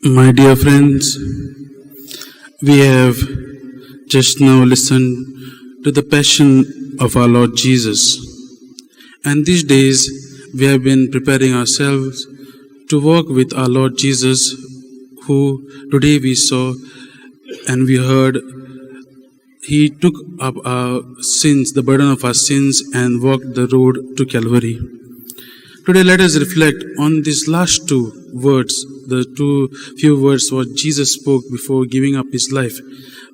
My dear friends, we have just now listened to the passion of our Lord Jesus. And these days we have been preparing ourselves to walk with our Lord Jesus, who today we saw and we heard He took up our sins, the burden of our sins, and walked the road to Calvary. Today let us reflect on these last two words, the few words what Jesus spoke before giving up His life.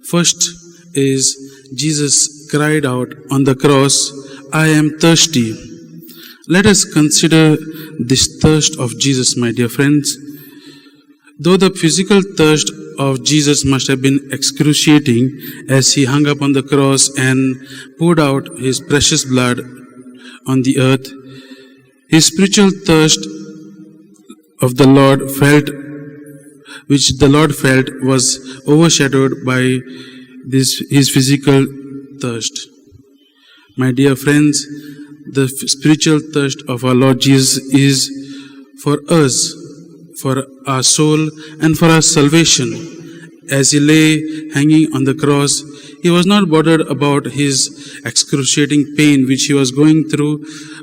First is Jesus cried out on the cross, "I am thirsty." Let us consider this thirst of Jesus, my dear friends. Though the physical thirst of Jesus must have been excruciating as He hung up on the cross and poured out His precious blood on the earth, His spiritual thirst of the Lord which the Lord felt, was overshadowed by His physical thirst. My dear friends, the spiritual thirst of our Lord Jesus is for us, for our soul and for our salvation. As He lay hanging on the cross, He was not bothered about His excruciating pain which He was going through,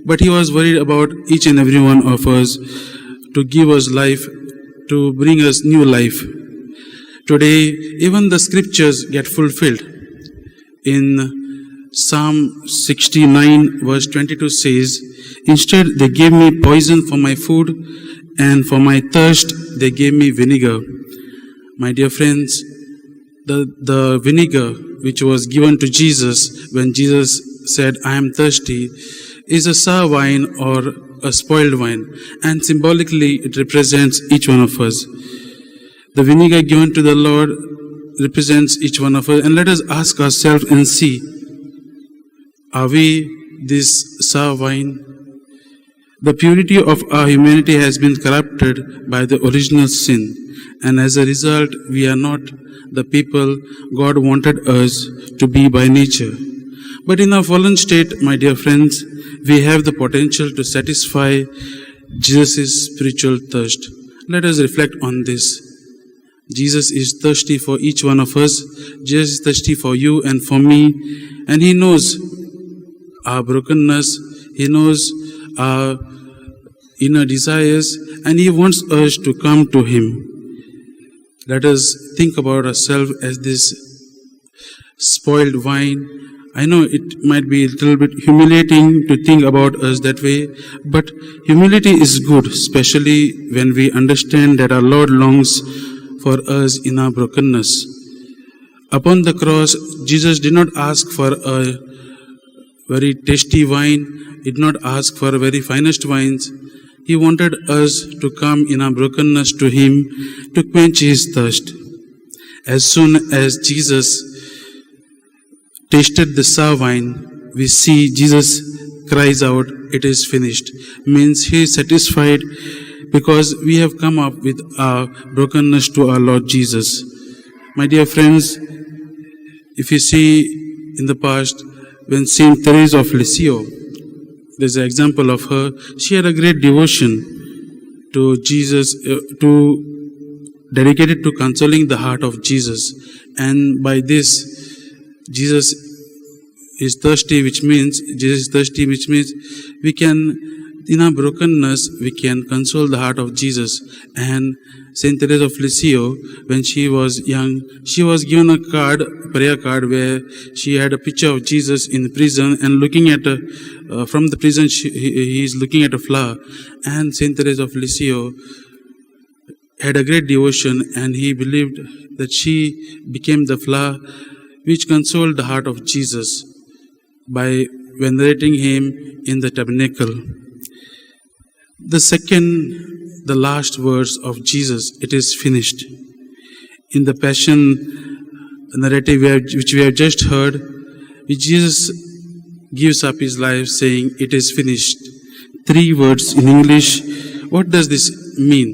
but He was worried about each and every one of us, to give us life, to bring us new life. Today, even the scriptures get fulfilled. In Psalm 69 verse 22 says, "Instead they gave me poison for my food, and for my thirst they gave me vinegar." My dear friends, the vinegar which was given to Jesus when Jesus said, "I am thirsty," is a sour wine or a spoiled wine, and symbolically it represents each one of us. The vinegar given to the Lord represents each one of us, and let us ask ourselves and see, are we this sour wine? The purity of our humanity has been corrupted by the original sin, and as a result, we are not the people God wanted us to be by nature. But in our fallen state, my dear friends, we have the potential to satisfy Jesus' spiritual thirst. Let us reflect on this. Jesus is thirsty for each one of us. Jesus is thirsty for you and for me, and He knows our brokenness. He knows our inner desires, and He wants us to come to Him. Let us think about ourselves as this spoiled wine. I know it might be a little bit humiliating to think about us that way, but humility is good, especially when we understand that our Lord longs for us in our brokenness. Upon the cross, Jesus did not ask for a very tasty wine, did not ask for very finest wines. He wanted us to come in our brokenness to Him to quench His thirst. As soon as Jesus tasted the sour wine, we see Jesus cries out, "It is finished." Means He is satisfied because we have come up with our brokenness to our Lord Jesus. My dear friends, if you see in the past, when Saint Teresa of Lisieux, there's an example of her, she had a great devotion to Jesus, dedicated to consoling the heart of Jesus. And by this, Jesus is thirsty, which means we can, in our brokenness, we can console the heart of Jesus. And Saint Teresa of Lisieux, when she was young, she was given a prayer card, where she had a picture of Jesus in prison, and looking at from the prison, he is looking at a flower. And Saint Teresa of Lisieux had a great devotion, and he believed that she became the flower which consoled the heart of Jesus by venerating Him in the tabernacle. The last words of Jesus, "It is finished." In the Passion narrative which we have just heard, Jesus gives up His life saying, "It is finished." 3 words in English. What does this mean?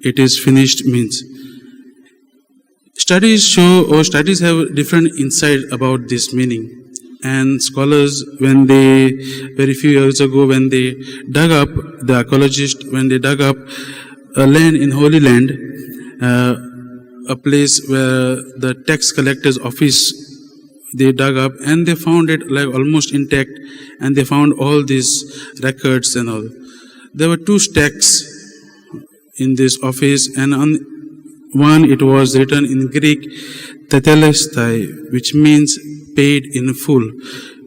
"It is finished" means. Studies have different insight about this meaning. And scholars, very few years ago, when they dug up, the archaeologists, when they dug up a land in Holy Land, uh, a place where the tax collector's office they dug up, and they found it like almost intact, and they found all these records and all. There were two stacks in this office, and on one it was written in Greek, tetelestai, which means paid in full,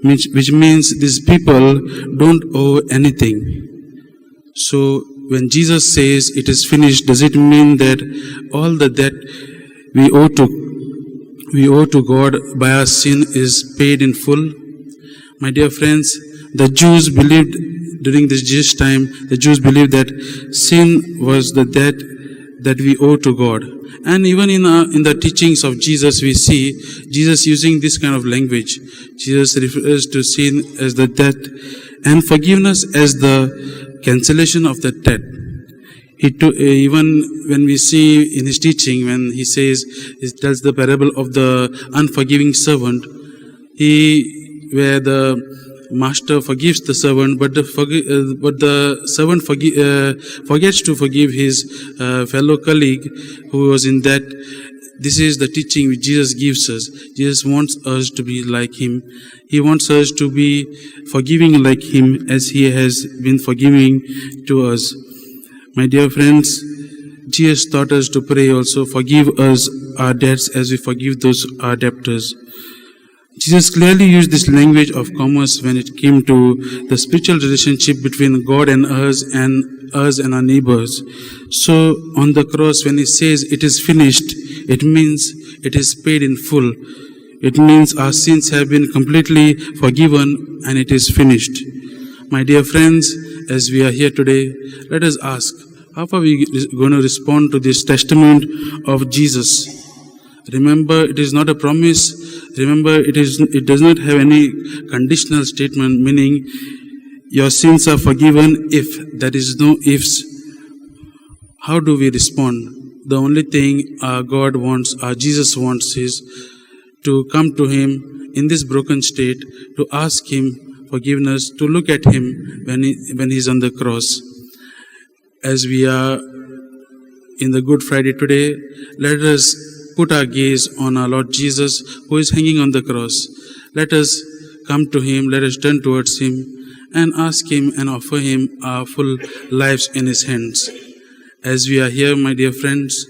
which means these people don't owe anything. So when Jesus says it is finished, does it mean that all the debt we owe to God by our sin is paid in full? My dear friends, the Jews believed during this Jewish time, the Jews believed that sin was the debt that we owe to God. And even in the teachings of Jesus, we see Jesus using this kind of language. Jesus refers to sin as the debt and forgiveness as the cancellation of the debt. Even when we see in his teaching, when he tells the parable of the unforgiving servant, where the master forgives the servant, but the servant forgets to forgive his fellow colleague who was in debt. This is the teaching which Jesus gives us. Jesus wants us to be like him. He wants us to be forgiving like him as he has been forgiving to us. My dear friends, Jesus taught us to pray also, forgive us our debts as we forgive those our debtors. Jesus clearly used this language of commerce when it came to the spiritual relationship between God and us and our neighbors. So on the cross, when he says it is finished, it means it is paid in full. It means our sins have been completely forgiven and it is finished. My dear friends, as we are here today, let us ask, how are we going to respond to this testament of Jesus? Remember, it is not a promise. Remember, it does not have any conditional statement, meaning your sins are forgiven if. There is no ifs. How do we respond? The only thing our God wants, our Jesus wants, is to come to him in this broken state, to ask him forgiveness, to look at him when he's on the cross. As we are in the Good Friday today, let us put our gaze on our Lord Jesus, who is hanging on the cross. Let us come to him, let us turn towards him and ask him and offer him our full lives in his hands. As we are here, my dear friends,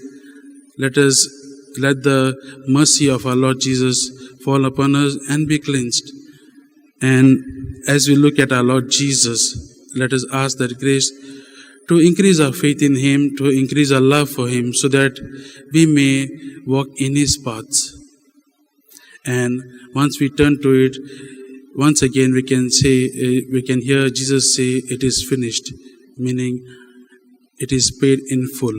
let the mercy of our Lord Jesus fall upon us and be cleansed. And as we look at our Lord Jesus, let us ask that grace to increase our faith in him, to increase our love for him, so that we may walk in his paths. And once we turn to it, once again we can hear Jesus say, it is finished, meaning it is paid in full.